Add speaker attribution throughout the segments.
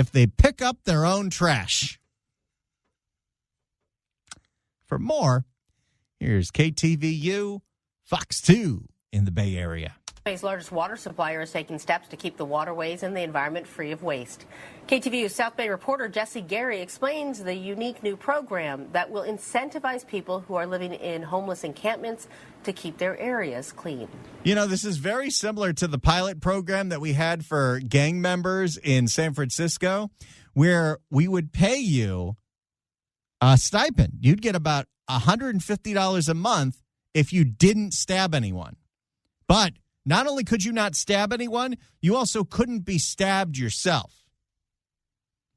Speaker 1: if they pick up their own trash. For more, here's KTVU Fox 2 in the Bay Area.
Speaker 2: Bay's largest water supplier is taking steps to keep the waterways and the environment free of waste. KTVU South Bay reporter Jesse Gary explains the unique new program that will incentivize people who are living in homeless encampments to keep their areas clean.
Speaker 1: You know, this is very similar to the pilot program that we had for gang members in San Francisco, where we would pay you a stipend. You'd get about $150 a month if you didn't stab anyone. But not only could you not stab anyone, you also couldn't be stabbed yourself.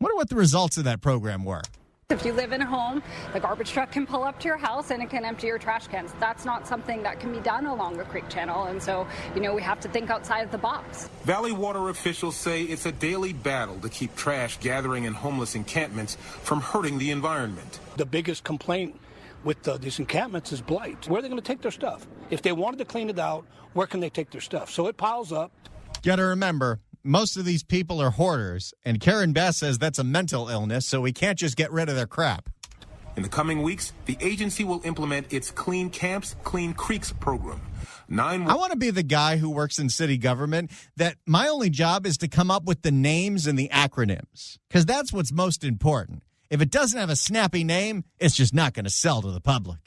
Speaker 1: Wonder what the results of that program were.
Speaker 3: If you live in a home, the garbage truck can pull up to your house and it can empty your trash cans. That's not something that can be done along the creek channel. And so, we have to think outside of the box.
Speaker 4: Valley Water officials say it's a daily battle to keep trash gathering in homeless encampments from hurting the environment.
Speaker 5: The biggest complaint with these encampments is blight. Where are they going to take their stuff? If they wanted to clean it out, where can they take their stuff? So it piles up.
Speaker 1: Got to remember, most of these people are hoarders, and Karen Bass says that's a mental illness, so we can't just get rid of their crap.
Speaker 4: In the coming weeks, the agency will implement its Clean Camps, Clean Creeks program.
Speaker 1: I want to be the guy who works in city government that my only job is to come up with the names and the acronyms, because that's what's most important. If it doesn't have a snappy name, it's just not going to sell to the public.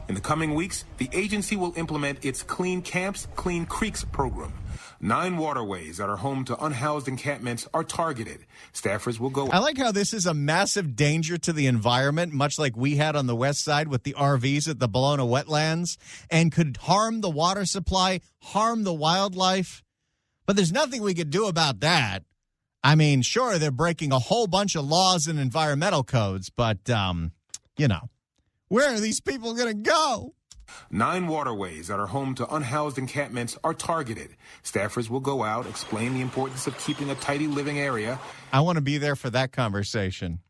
Speaker 4: In the coming weeks, the agency will implement its Clean Camps, Clean Creeks program. 9 waterways that are home to unhoused encampments are targeted. Staffers will go.
Speaker 1: I like how this is a massive danger to the environment, much like we had on the west side with the RVs at the Bologna wetlands, and could harm the water supply, harm the wildlife. But there's nothing we could do about that. I mean, sure, they're breaking a whole bunch of laws and environmental codes, but, where are these people going to go?
Speaker 4: 9 waterways that are home to unhoused encampments are targeted. Staffers will go out, explain the importance of keeping a tidy living area.
Speaker 1: I want to be there for that conversation.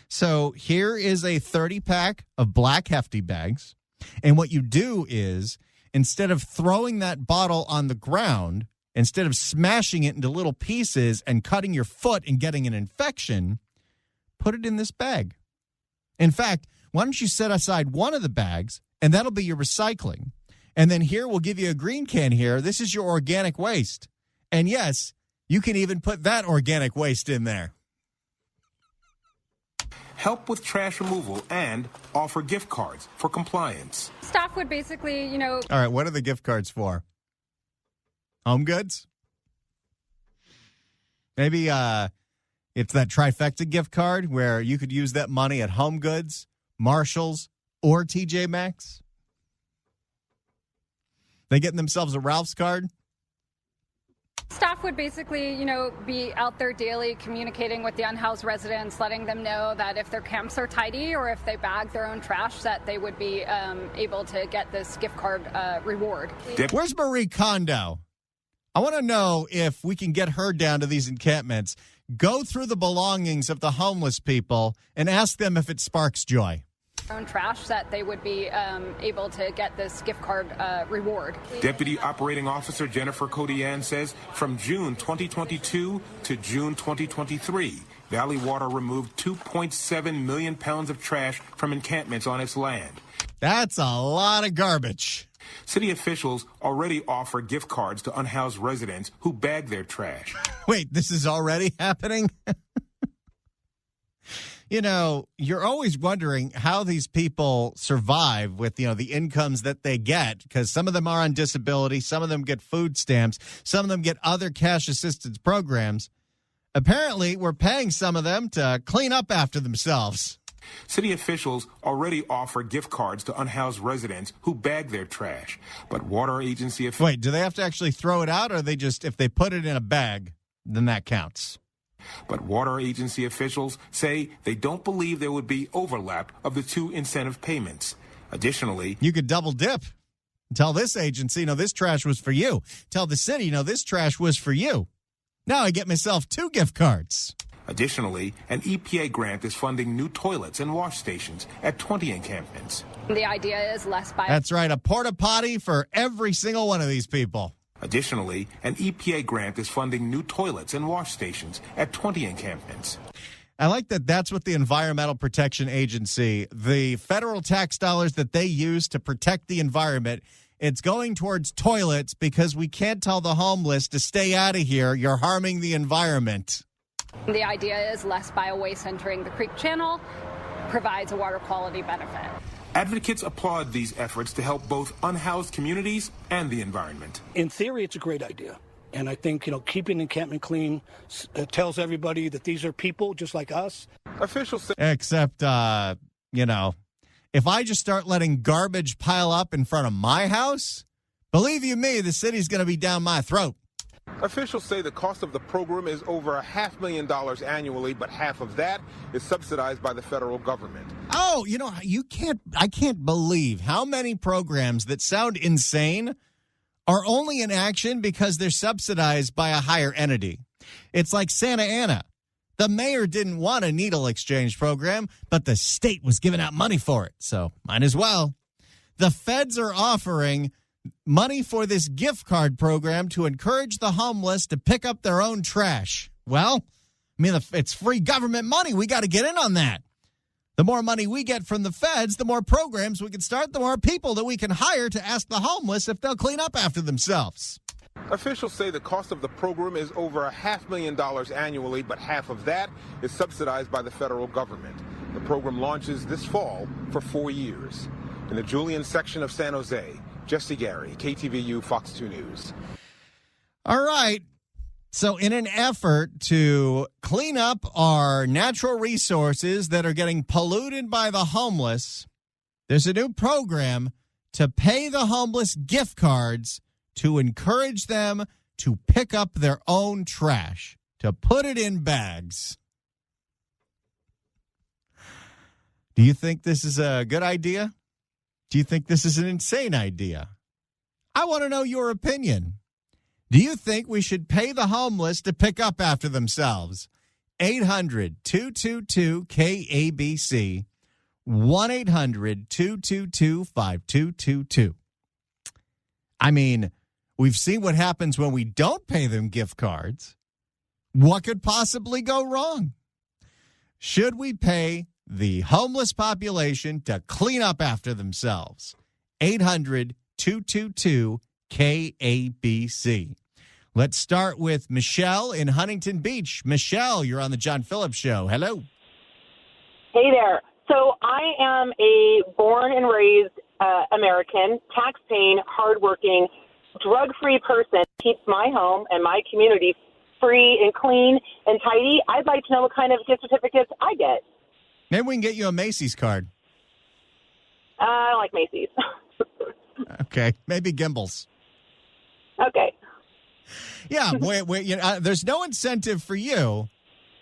Speaker 1: So here is a 30-pack of black Hefty bags. And what you do is, instead of throwing that bottle on the ground, instead of smashing it into little pieces and cutting your foot and getting an infection, put it in this bag. In fact, why don't you set aside one of the bags, and that'll be your recycling. And then here, we'll give you a green can here. This is your organic waste. And yes, you can even put that organic waste in there.
Speaker 4: Help with trash removal and offer gift cards for compliance.
Speaker 3: Staff would basically,
Speaker 1: All right, what are the gift cards for? Home Goods? Maybe it's that trifecta gift card where you could use that money at Home Goods, Marshalls, or TJ Maxx. They getting themselves a Ralph's card?
Speaker 3: staff would basically, be out there daily communicating with the unhoused residents, letting them know that if their camps are tidy or if they bag their own trash, that they would be able to get this gift card reward.
Speaker 1: Where's Marie Kondo? I want to know if we can get her down to these encampments, go through the belongings of the homeless people, and ask them if it sparks joy.
Speaker 3: Own trash, that they would be able to get this gift card reward.
Speaker 4: Deputy Operating Officer Jennifer Codian says from June 2022 to June 2023, Valley Water removed 2.7 million pounds of trash from encampments on its land.
Speaker 1: That's a lot of garbage.
Speaker 4: City officials already offer gift cards to unhoused residents who bag their trash.
Speaker 1: Wait, this is already happening? You're always wondering how these people survive with, the incomes that they get, because some of them are on disability, some of them get food stamps, some of them get other cash assistance programs. Apparently, we're paying some of them to clean up after themselves.
Speaker 4: City officials already offer gift cards to unhoused residents who bag their trash, but water agency officials...
Speaker 1: Wait, do they have to actually throw it out, or they just, if they put it in a bag, then that counts?
Speaker 4: But water agency officials say they don't believe there would be overlap of the two incentive payments. Additionally,
Speaker 1: you could double dip. Tell this agency, this trash was for you. Tell the city, this trash was for you. Now I get myself 2 gift cards.
Speaker 4: Additionally, an EPA grant is funding new toilets and wash stations at 20 encampments.
Speaker 3: The idea is less by...
Speaker 1: That's right, a porta potty for every single one of these people.
Speaker 4: Additionally, an EPA grant is funding new toilets and wash stations at 20 encampments.
Speaker 1: I like that that's what the Environmental Protection Agency, the federal tax dollars that they use to protect the environment, it's going towards toilets because we can't tell the homeless to stay out of here. You're harming the environment.
Speaker 3: The idea is less bio-waste entering the creek channel provides a water quality benefit.
Speaker 4: Advocates applaud these efforts to help both unhoused communities and the environment.
Speaker 5: In theory, it's a great idea. And I think, keeping encampment clean tells everybody that these are people just like us.
Speaker 4: Officials say
Speaker 1: Except, if I just start letting garbage pile up in front of my house, believe you me, the city's going to be down my throat.
Speaker 4: Officials say the cost of the program is over $500,000 annually, but half of that is subsidized by the federal government.
Speaker 1: Oh, I can't believe how many programs that sound insane are only in action because they're subsidized by a higher entity. It's like Santa Ana. The mayor didn't want a needle exchange program, but the state was giving out money for it, so might as well. The feds are offering money for this gift card program to encourage the homeless to pick up their own trash. Well, it's free government money. We got to get in on that. The more money we get from the feds, the more programs we can start, the more people that we can hire to ask the homeless if they'll clean up after themselves.
Speaker 4: Officials say the cost of the program is over $500,000 annually, but half of that is subsidized by the federal government. The program launches this fall for 4 years. In the Julian section of San Jose, Jesse Gary, KTVU, Fox 2 News.
Speaker 1: All right. So in an effort to clean up our natural resources that are getting polluted by the homeless, there's a new program to pay the homeless gift cards to encourage them to pick up their own trash, to put it in bags. Do you think this is a good idea? Do you think this is an insane idea? I want to know your opinion. Do you think we should pay the homeless to pick up after themselves? 800-222-KABC, 1-800-222-5222. I mean, we've seen what happens when we don't pay them gift cards. What could possibly go wrong? Should we pay the homeless population to clean up after themselves? 800-222-KABC. Let's start with Michelle in Huntington Beach. Michelle, you're on the John Phillips Show. Hello.
Speaker 6: Hey there. So I am a born and raised American, tax-paying, hardworking, drug-free person. Keeps my home and my community free and clean and tidy. I'd like to know what kind of gift certificates I get.
Speaker 1: Maybe we can get you a Macy's card.
Speaker 6: I don't like Macy's.
Speaker 1: Okay, maybe Gimbel's.
Speaker 6: Okay.
Speaker 1: Yeah, there's no incentive for you,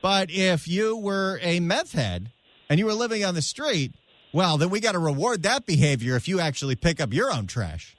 Speaker 1: but if you were a meth head and you were living on the street, well, then we got to reward that behavior if you actually pick up your own trash.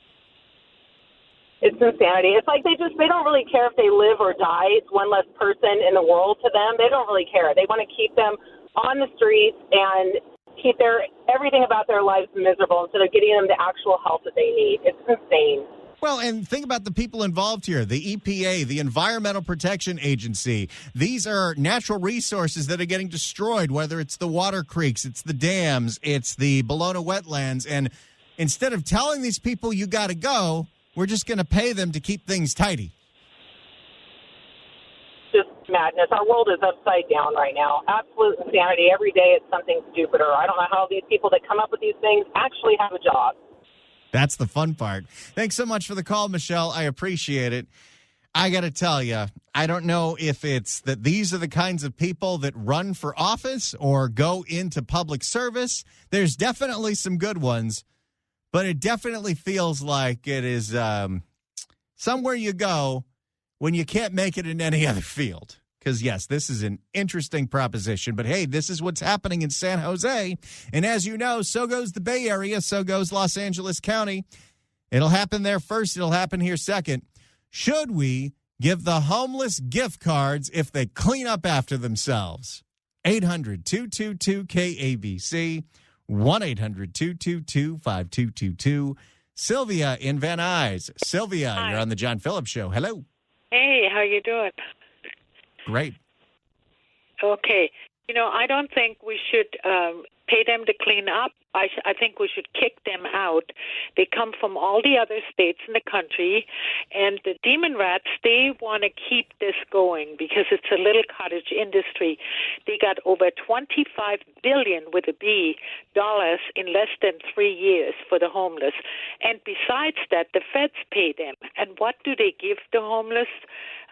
Speaker 6: It's insanity. It's like they don't really care if they live or die. It's one less person in the world to them. They don't really care. They want to keep them on the streets and keep everything about their lives miserable instead of getting them the actual help that they need. It's insane.
Speaker 1: Well, and think about the people involved here, the EPA, the Environmental Protection Agency. These are natural resources that are getting destroyed, whether it's the water creeks, it's the dams, it's the Bologna wetlands. And instead of telling these people you got to go, we're just going to pay them to keep things tidy.
Speaker 6: Just madness. Our world is upside down right now. Absolute insanity. Every day it's something stupider. I don't know how these people that come up with these things actually have a job.
Speaker 1: That's the fun part. Thanks so much for the call, Michelle. I appreciate it. I got to tell you, I don't know if it's that these are the kinds of people that run for office or go into public service. There's definitely some good ones, but it definitely feels like it is somewhere you go when you can't make it in any other field. Because, yes, this is an interesting proposition. But, hey, this is what's happening in San Jose. And as you know, so goes the Bay Area, so goes Los Angeles County. It'll happen there first. It'll happen here second. Should we give the homeless gift cards if they clean up after themselves? 800-222-KABC, 1-800-222-5222. Sylvia in Van Nuys. Sylvia,
Speaker 7: Hi.
Speaker 1: you're on the John Phillips Show. Hello.
Speaker 7: Hey, how you doing?
Speaker 1: Great.
Speaker 7: Okay. I don't think we should pay them to clean up. I think we should kick them out. They come from all the other states in the country, and the demon rats, they want to keep this going because it's a little cottage industry. They got over $25 billion with a B dollars in less than 3 years for the homeless. And besides that, the feds pay them. And what do they give the homeless?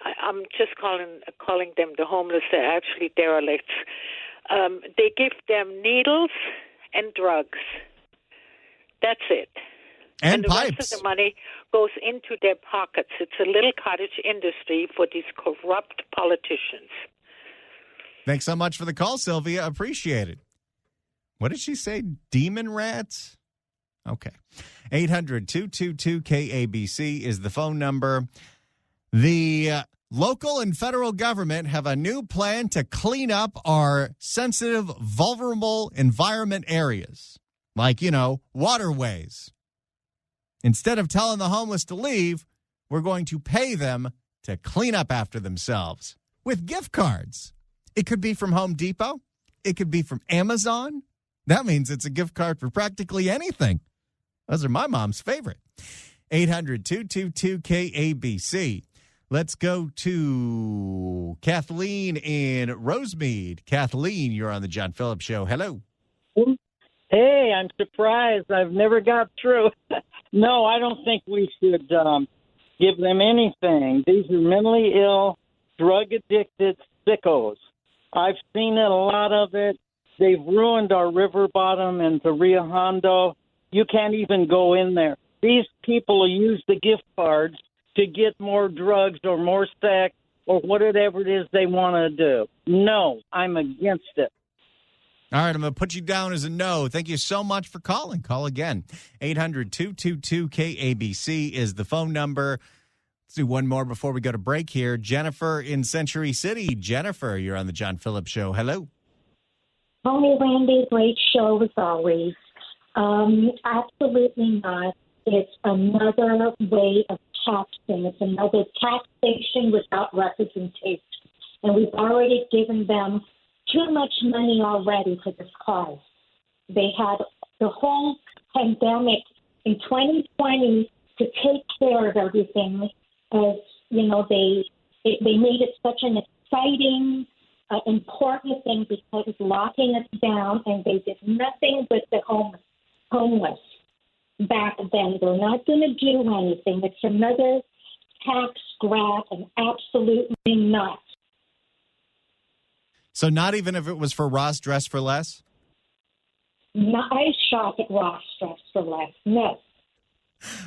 Speaker 7: I'm just calling them the homeless. They're actually derelicts. They give them needles and drugs. That's it.
Speaker 1: And
Speaker 7: the
Speaker 1: pipes.
Speaker 7: rest of the money goes into their pockets. It's a little cottage industry for these corrupt politicians.
Speaker 1: Thanks so much for the call, Sylvia. Appreciate it. What did she say? Demon rats? Okay. 800-222-KABC is the phone number. The local and federal government have a new plan to clean up our sensitive, vulnerable environment areas, like, waterways. Instead of telling the homeless to leave, we're going to pay them to clean up after themselves with gift cards. It could be from Home Depot. It could be from Amazon. That means it's a gift card for practically anything. Those are my mom's favorite. 800-222-KABC. Let's go to Kathleen in Rosemead. Kathleen, you're on the John Phillips Show. Hello.
Speaker 8: Hey, I'm surprised. I've never got through. No, I don't think we should give them anything. These are mentally ill, drug-addicted sickos. I've seen a lot of it. They've ruined our river bottom and the Rio Hondo. You can't even go in there. These people use the gift cards to get more drugs or more sex or whatever it is they want to do. No, I'm against it.
Speaker 1: All right, I'm going to put you down as a no. Thank you so much for calling. Call again. 800-222-KABC is the phone number. Let's do one more before we go to break here. Jennifer in Century City. Jennifer, you're on the John Phillips Show. Hello.
Speaker 9: Hi, Randy. Great show as always. Absolutely not. It's another way of taxing. It's another taxation without representation. And we've already given them too much money already for this cause. They had the whole pandemic in 2020 to take care of everything. As they made it such an exciting, important thing because it's locking us down, and they did nothing with the homeless back then. They're not going to do anything. It's another tax grab, and absolutely not.
Speaker 1: So not even if it was for Ross Dress for Less?
Speaker 9: No, I shop at Ross Dress for Less. No.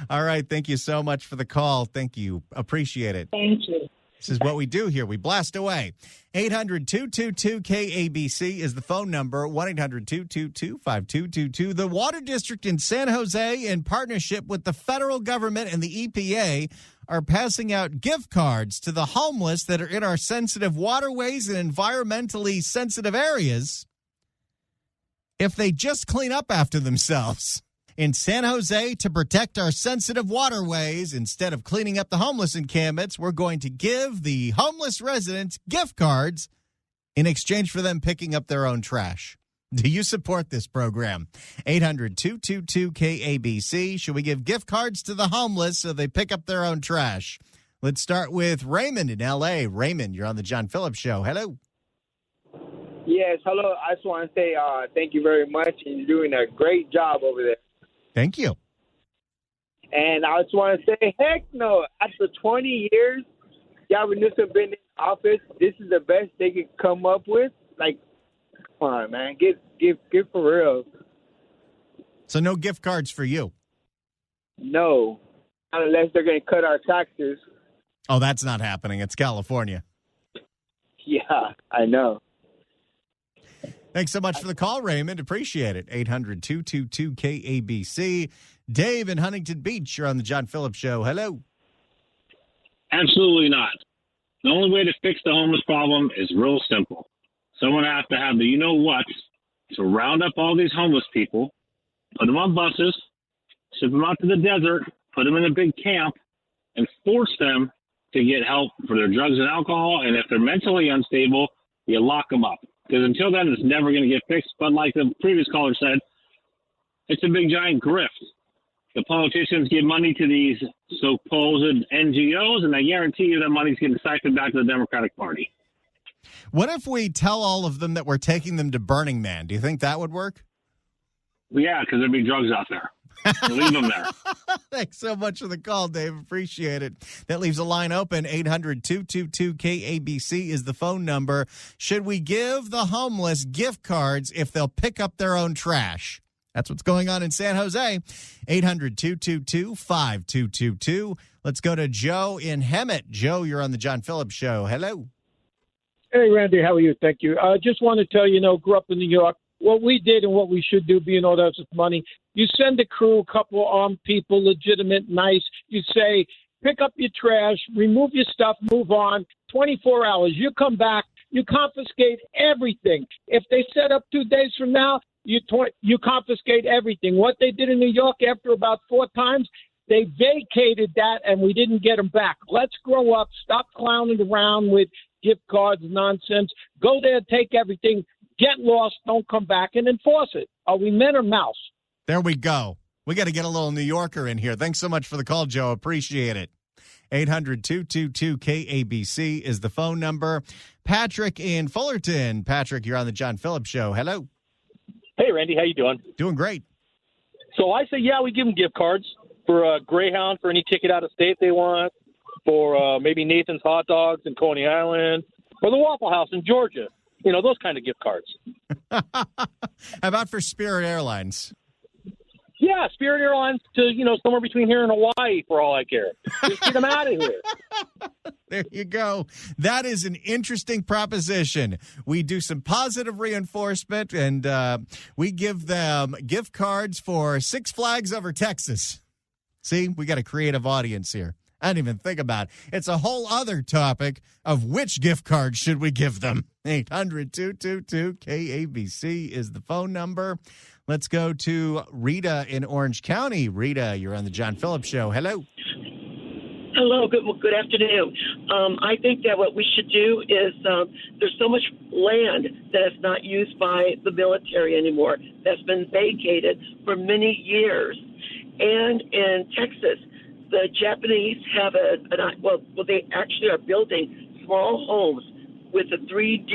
Speaker 1: All right. Thank you so much for the call. Thank you. Appreciate it.
Speaker 9: Thank you.
Speaker 1: This is what we do here. We blast away. 800-222-KABC is the phone number. 1-800-222-5222. The Water District in San Jose, in partnership with the federal government and the EPA, are passing out gift cards to the homeless that are in our sensitive waterways and environmentally sensitive areas if they just clean up after themselves. In San Jose, to protect our sensitive waterways, instead of cleaning up the homeless encampments, we're going to give the homeless residents gift cards in exchange for them picking up their own trash. Do you support this program? 800-222-KABC. Should we give gift cards to the homeless so they pick up their own trash? Let's start with Raymond in L.A. Raymond, you're on the John Phillips Show. Hello.
Speaker 10: Yes, hello. I just want to say thank you very much, and you're doing a great job over there.
Speaker 1: Thank you.
Speaker 10: And I just want to say, heck no. After 20 years, Gavin Newsom been in office, this is the best they could come up with. Like, come on, man. Give for real.
Speaker 1: So no gift cards for you?
Speaker 10: No. Not unless they're going to cut our taxes.
Speaker 1: Oh, that's not happening. It's California.
Speaker 10: Yeah, I know.
Speaker 1: Thanks so much for the call, Raymond. Appreciate it. 800-222-KABC. Dave in Huntington Beach, you're on the John Phillips Show. Hello.
Speaker 11: Absolutely not. The only way to fix the homeless problem is real simple. Someone has to have the you-know-what to round up all these homeless people, put them on buses, ship them out to the desert, put them in a big camp, and force them to get help for their drugs and alcohol. And if they're mentally unstable, you lock them up. Because until then, it's never going to get fixed. But like the previous caller said, it's a big, giant grift. The politicians give money to these supposed NGOs, and I guarantee you that money's getting siphoned back to the Democratic Party.
Speaker 1: What if we tell all of them that we're taking them to Burning Man? Do you think that would work?
Speaker 11: Yeah, because there'd be drugs out there. Leave them there.
Speaker 1: Thanks so much for the call, Dave. Appreciate it. That leaves a line open. 800-222-KABC is the phone number. Should we give the homeless gift cards if they'll pick up their own trash? That's what's going on in San Jose. 800-222-5222. Let's go to Joe in Hemet. Joe, you're on the John Phillips Show. Hello.
Speaker 12: Hey, Randy, how are you? Thank you. I just want to tell you, grew up in New York. What we did and what we should do, being all that money, you send a crew, a couple armed people, legitimate, nice. You say, pick up your trash, remove your stuff, move on. 24 hours. You come back, you confiscate everything. If they set up 2 days from now, you confiscate everything. What they did in New York after about 4 times, they vacated that and we didn't get them back. Let's grow up. Stop clowning around with gift cards nonsense. Go there, take everything. Get lost, don't come back, and enforce it. Are we men or mouse?
Speaker 1: There we go. We got to get a little New Yorker in here. Thanks so much for the call, Joe. Appreciate it. 800-222-KABC is the phone number. Patrick in Fullerton. Patrick, you're on the John Phillips Show. Hello.
Speaker 13: Hey, Randy. How you doing?
Speaker 1: Doing great.
Speaker 13: So I say, yeah, we give them gift cards for Greyhound for any ticket out of state they want, for maybe Nathan's Hot Dogs in Coney Island, or the Waffle House in Georgia. Those kind of gift cards.
Speaker 1: How about for Spirit Airlines?
Speaker 13: Yeah, Spirit Airlines to, somewhere between here and Hawaii for all I care. Just get them out of here.
Speaker 1: There you go. That is an interesting proposition. We do some positive reinforcement, and we give them gift cards for Six Flags over Texas. See, we got a creative audience here. I didn't even think about it. It's a whole other topic of which gift card should we give them. 800-222-KABC is the phone number. Let's go to Rita in Orange County. Rita, you're on the John Phillips Show. Hello.
Speaker 14: Hello. Good afternoon. I think that what we should do is there's so much land that is not used by the military anymore that's been vacated for many years. And in Texas, the Japanese have they actually are building small homes with a 3D,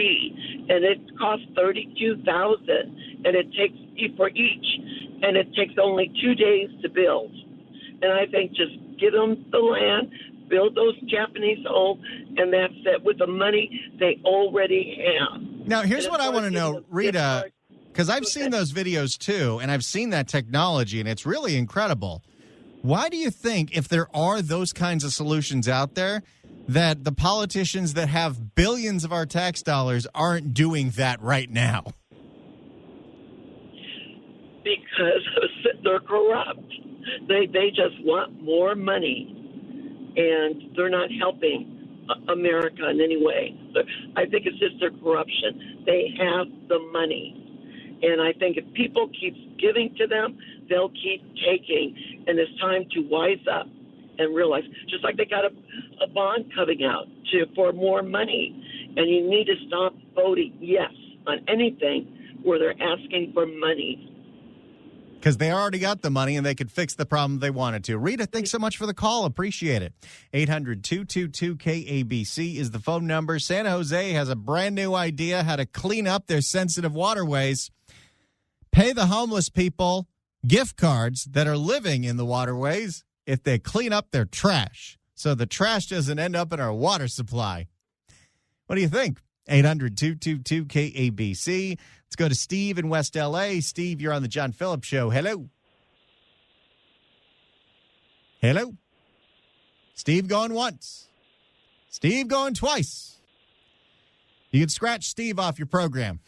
Speaker 14: and it costs $32,000, and it takes for each, and it takes only 2 days to build. And I think just give them the land, build those Japanese homes, and that's it with the money they already have.
Speaker 1: Now, here's what I want to know, Rita, because I've seen those videos too, and I've seen that technology, and it's really incredible. Why do you think, if there are those kinds of solutions out there, that the politicians that have billions of our tax dollars aren't doing that right now?
Speaker 14: Because they're corrupt. They just want more money, and they're not helping America in any way. I think it's just their corruption. They have the money. And I think if people keep giving to them, they'll keep taking. And it's time to wise up and realize, just like they got a bond coming out for more money, and you need to stop voting yes on anything where they're asking for money.
Speaker 1: Because they already got the money and they could fix the problem they wanted to. Rita, thanks so much for the call. Appreciate it. 800-222-KABC is the phone number. San Jose has a brand new idea how to clean up their sensitive waterways. Pay the homeless people gift cards that are living in the waterways if they clean up their trash, so the trash doesn't end up in our water supply. What do you think? 800-222-KABC. Let's go to Steve in West L.A. Steve, you're on the John Phillips Show. Hello. Hello. Steve going once. Steve going twice. You can scratch Steve off your program.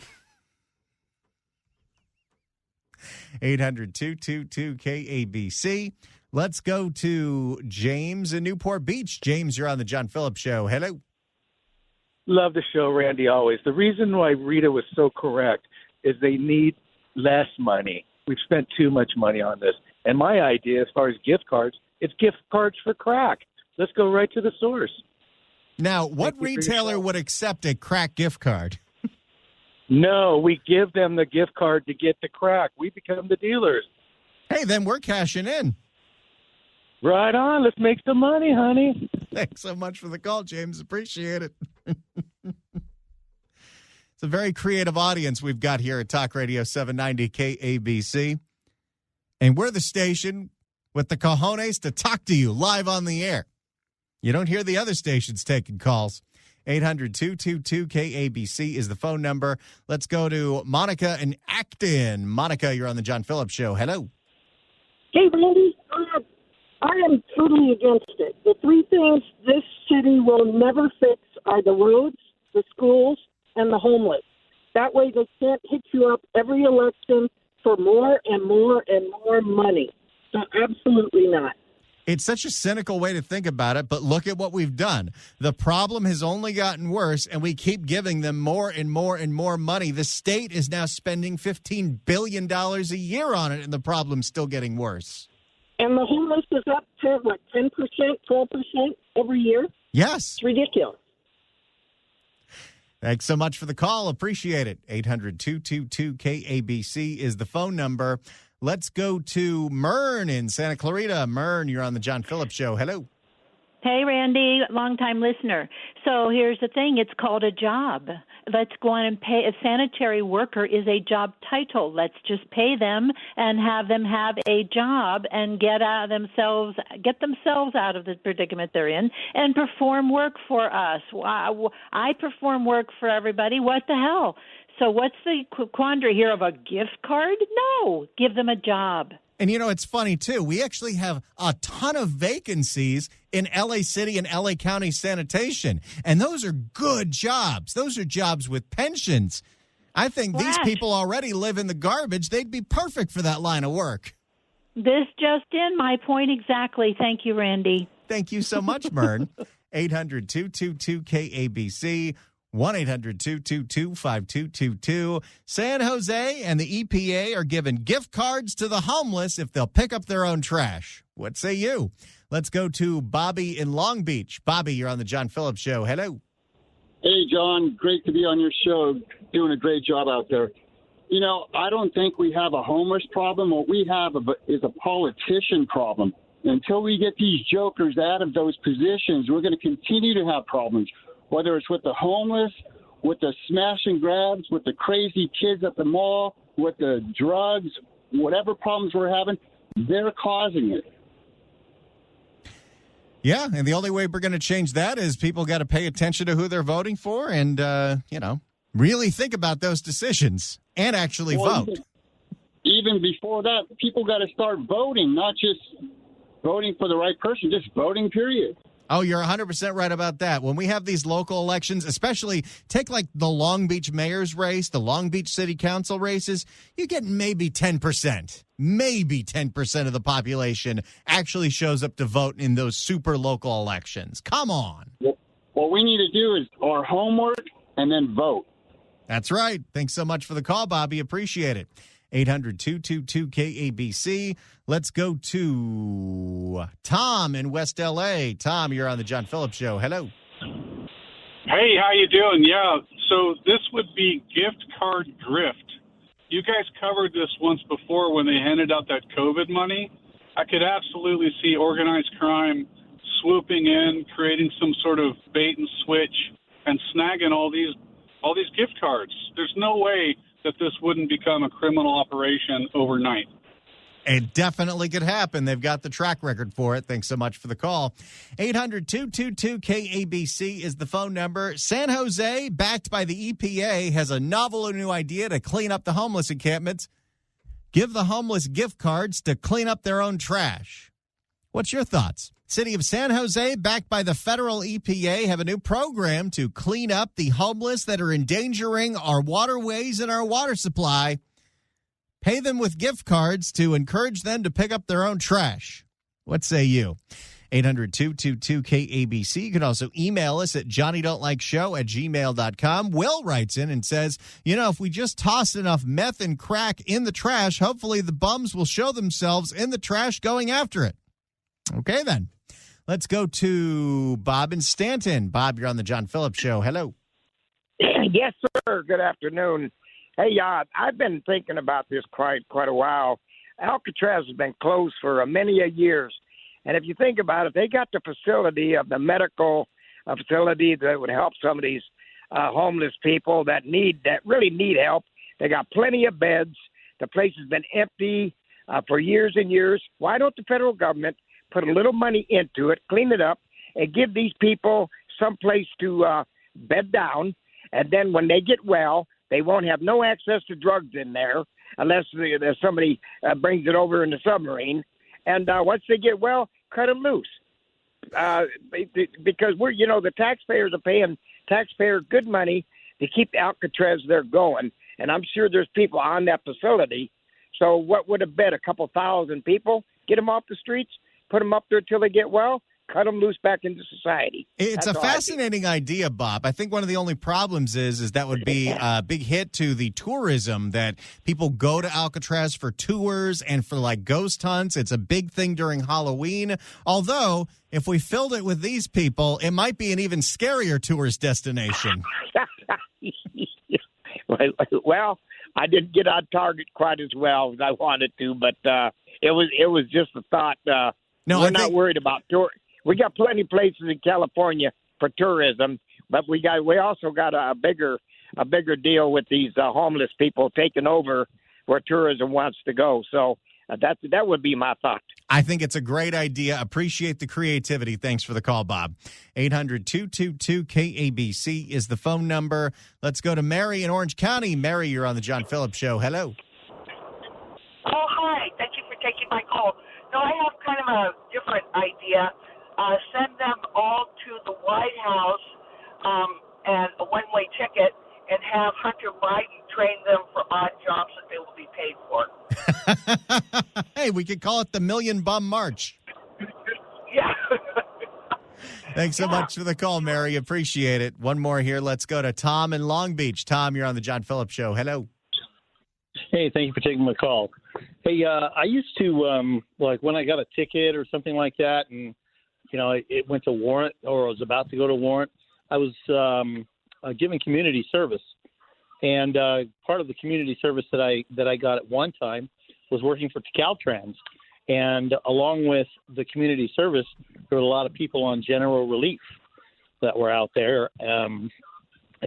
Speaker 1: 800-222-KABC. Let's go to James in Newport Beach. James, you're on the John Phillips Show. Hello.
Speaker 15: Love the show, Randy, always. The reason why Rita was so correct is they need less money. We've spent too much money on this. And my idea, as far as gift cards, it's gift cards for crack. Let's go right to the source.
Speaker 1: Now, what retailer would accept a crack gift card?
Speaker 15: No, we give them the gift card to get the crack. We become the dealers.
Speaker 1: Hey, then we're cashing in.
Speaker 15: Right on. Let's make some money, honey.
Speaker 1: Thanks so much for the call, James. Appreciate it. It's a very creative audience we've got here at Talk Radio 790 KABC. And we're the station with the cojones to talk to you live on the air. You don't hear the other stations taking calls. 800-222-KABC is the phone number. Let's go to Monica in Acton. Monica, you're on the John Phillips Show. Hello.
Speaker 16: Hey, Randy. I am totally against it. The three things this city will never fix are the roads, the schools, and the homeless. That way they can't hit you up every election for more and more and more money. So absolutely not.
Speaker 1: It's such a cynical way to think about it, but look at what we've done. The problem has only gotten worse, and we keep giving them more and more and more money. The state is now spending $15 billion a year on it, and the problem's still getting worse.
Speaker 16: And the homeless is up to, 10%, 12% every year?
Speaker 1: Yes.
Speaker 16: It's ridiculous.
Speaker 1: Thanks so much for the call. Appreciate it. 800-222-KABC is the phone number. Let's go to Mern in Santa Clarita. Mern, you're on the John Phillips Show. Hello.
Speaker 17: Hey, Randy, longtime listener. So here's the thing. It's called a job. Let's go on and pay. A sanitary worker is a job title. Let's just pay them and have them have a job and get themselves out of the predicament they're in and perform work for us. I perform work for everybody. What the hell? So what's the quandary here of a gift card? No, give them a job.
Speaker 1: And, it's funny, too. We actually have a ton of vacancies in L.A. City and L.A. County sanitation. And those are good jobs. Those are jobs with pensions. I think these people already live in the garbage. They'd be perfect for that line of work.
Speaker 17: This just in, my point exactly. Thank you, Randy.
Speaker 1: Thank you so much, Mern. 800-222-KABC. 1-800-222-5222. San Jose and the EPA are giving gift cards to the homeless if they'll pick up their own trash. What say you? Let's go to Bobby in Long Beach. Bobby, you're on the John Phillips Show. Hello.
Speaker 18: Hey, John. Great to be on your show. Doing a great job out there. I don't think we have a homeless problem. What we have is a politician problem. Until we get these jokers out of those positions, we're going to continue to have problems. Whether it's with the homeless, with the smash and grabs, with the crazy kids at the mall, with the drugs, whatever problems we're having, they're causing it.
Speaker 1: Yeah, and the only way we're going to change that is people got to pay attention to who they're voting for and, really think about those decisions and actually vote.
Speaker 18: Even before that, people got to start voting, not just voting for the right person, just voting, period.
Speaker 1: Oh, you're 100% right about that. When we have these local elections, especially take like the Long Beach mayor's race, the Long Beach city council races, you get maybe 10%. Maybe 10% of the population actually shows up to vote in those super local elections. Come on.
Speaker 18: What we need to do is our homework and then vote.
Speaker 1: That's right. Thanks so much for the call, Bobby. Appreciate it. 800-222-KABC. Let's go to Tom in West L.A. Tom, you're on the John Phillips Show. Hello.
Speaker 19: Hey, how you doing? Yeah, so this would be gift card grift. You guys covered this once before when they handed out that COVID money. I could absolutely see organized crime swooping in, creating some sort of bait and switch, and snagging all these gift cards. There's no way that this wouldn't become a criminal operation overnight.
Speaker 1: It definitely could happen. They've got the track record for it. Thanks so much for the call. 800-222-KABC is the phone number. San Jose, backed by the EPA, has a novel new idea to clean up the homeless encampments. Give the homeless gift cards to clean up their own trash. What's your thoughts? City of San Jose, backed by the federal EPA, have a new program to clean up the homeless that are endangering our waterways and our water supply. Pay them with gift cards to encourage them to pick up their own trash. What say you? 800-222-KABC. You can also email us at johnnydon'tlikeshow@gmail.com. Will writes in and says, if we just toss enough meth and crack in the trash, hopefully the bums will show themselves in the trash going after it. Okay, then. Let's go to Bob in Stanton. Bob, you're on the John Phillips Show. Hello.
Speaker 20: Yes, sir. Good afternoon. Hey, I've been thinking about this quite a while. Alcatraz has been closed for many years. And if you think about it, they got the facility of the medical facility that would help some of these homeless people that really need help. They got plenty of beds. The place has been empty for years and years. Why don't the federal government put a little money into it, clean it up, and give these people some place to bed down? And then when they get well, they won't have no access to drugs in there unless somebody brings it over in the submarine. And once they get well, cut them loose. Because the taxpayers are paying taxpayers good money to keep Alcatraz there going. And I'm sure there's people on that facility. So what would have been a couple thousand people? Get them off the streets, put them up there till they get well, cut them loose back into society.
Speaker 1: It's a fascinating idea, Bob. I think one of the only problems is that would be a big hit to the tourism, that people go to Alcatraz for tours and for like ghost hunts. It's a big thing during Halloween. Although, if we filled it with these people, it might be an even scarier tourist destination.
Speaker 20: Well, I didn't get on target quite as well as I wanted to, but it was just a thought. We're not worried about tour. We got plenty of places in California for tourism, but we also got a bigger deal with these homeless people taking over where tourism wants to go. So that would be my thought.
Speaker 1: I think it's a great idea. Appreciate the creativity. Thanks for the call, Bob. 800-222-KABC is the phone number. Let's go to Mary in Orange County. Mary, you're on the John Phillips Show. Hello.
Speaker 21: Oh, hi. Thank you for taking my call. No, I have kind of a different idea. Send them all to the White House and a one-way ticket, and have Hunter Biden train them for odd jobs that they will be paid for.
Speaker 1: Hey, we could call it the Million Bum March.
Speaker 21: Yeah.
Speaker 1: Thanks so much for the call, Mary. Appreciate it. One more here. Let's go to Tom in Long Beach. Tom, you're on the John Phillips Show. Hello.
Speaker 13: Hey, thank you for taking my call. Hey, I used to, when I got a ticket or something like that, and it went to warrant, or I was about to go to warrant, I was giving community service. And part of the community service that I got at one time was working for Caltrans. And along with the community service, there were a lot of people on general relief that were out there. And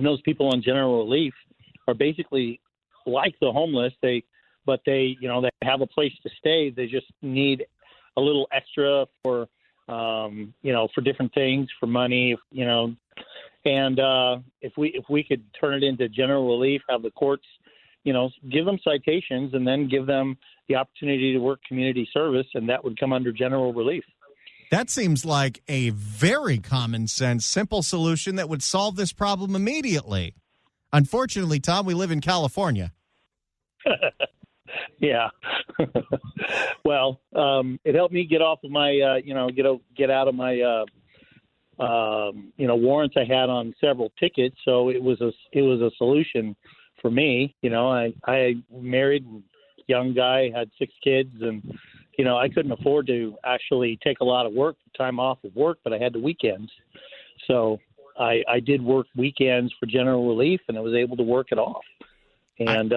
Speaker 13: those people on general relief are basically like the homeless. They have a place to stay. They just need a little extra for different things, for money, and if we could turn it into general relief, have the courts, give them citations and then give them the opportunity to work community service, and that would come under general relief.
Speaker 1: That seems like a very common sense, simple solution that would solve this problem immediately. Unfortunately, Tom, we live in California.
Speaker 13: Yeah. Well, it helped me get off of my, get out of my, warrants I had on several tickets. So it was a solution for me. I married, young guy, had 6 kids, and, I couldn't afford to actually take a lot of time off of work, but I had the weekends. So I did work weekends for general relief, and I was able to work it off. And,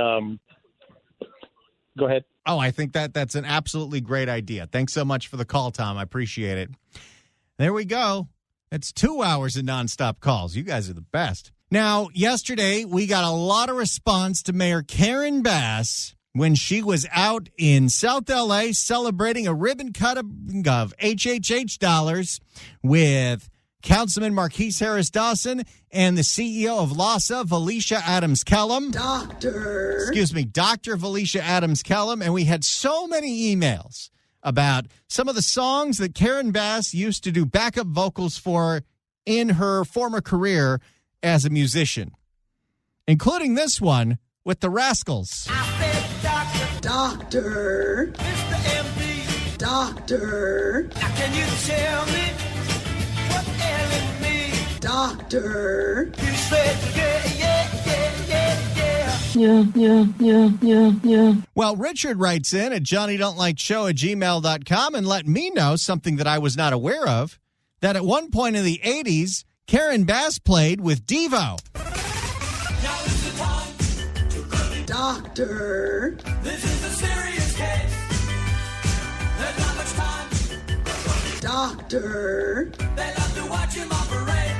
Speaker 13: go ahead.
Speaker 1: Oh, I think that's an absolutely great idea. Thanks so much for the call, Tom. I appreciate it. There we go. It's 2 hours of nonstop calls. You guys are the best. Now, yesterday, we got a lot of response to Mayor Karen Bass when she was out in South L.A. celebrating a ribbon cutting of HHH dollars with Councilman Marquise Harris Dawson and the CEO of LAHSA, Valicia Adams Kellum. Dr. Valicia Adams Kellum. And we had so many emails about some of the songs that Karen Bass used to do backup vocals for in her former career as a musician, including this one with the Rascals.
Speaker 22: I said, Doctor, Mr. MD,
Speaker 23: Doctor. Now can you tell me what's ailing me? Doctor. You said
Speaker 1: Yeah. Well, Richard writes in at johnnydon'tlikeshow@gmail.com and let me know something that I was not aware of, that at one point in the 80s, Karen Bass played with Devo.
Speaker 23: Doctor. This is a serious case. There's not much time. Doctor. They love to watch him operate.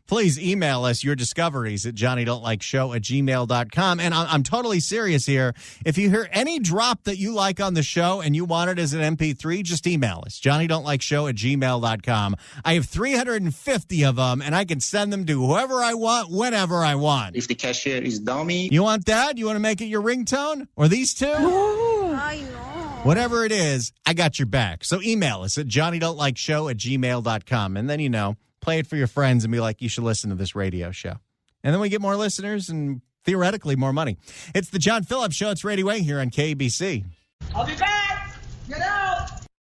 Speaker 1: Please email us your discoveries at johnnydon'tlikeshow@gmail.com. And I'm totally serious here. If you hear any drop that you like on the show and you want it as an MP3, just email us, johnnydon'tlikeshow@gmail.com. I have 350 of them, and I can send them to whoever I want, whenever I want.
Speaker 2: If the cashier is dummy.
Speaker 1: You want that? You want to make it your ringtone? Or these two?
Speaker 23: I know.
Speaker 1: Whatever it is, I got your back. So email us at johnnydon'tlikeshow@gmail.com. And then, play it for your friends and be like, you should listen to this radio show. And then we get more listeners and theoretically more money. It's the John Phillips Show. It's Radio A here on KBC.
Speaker 23: I'll be back. Get out.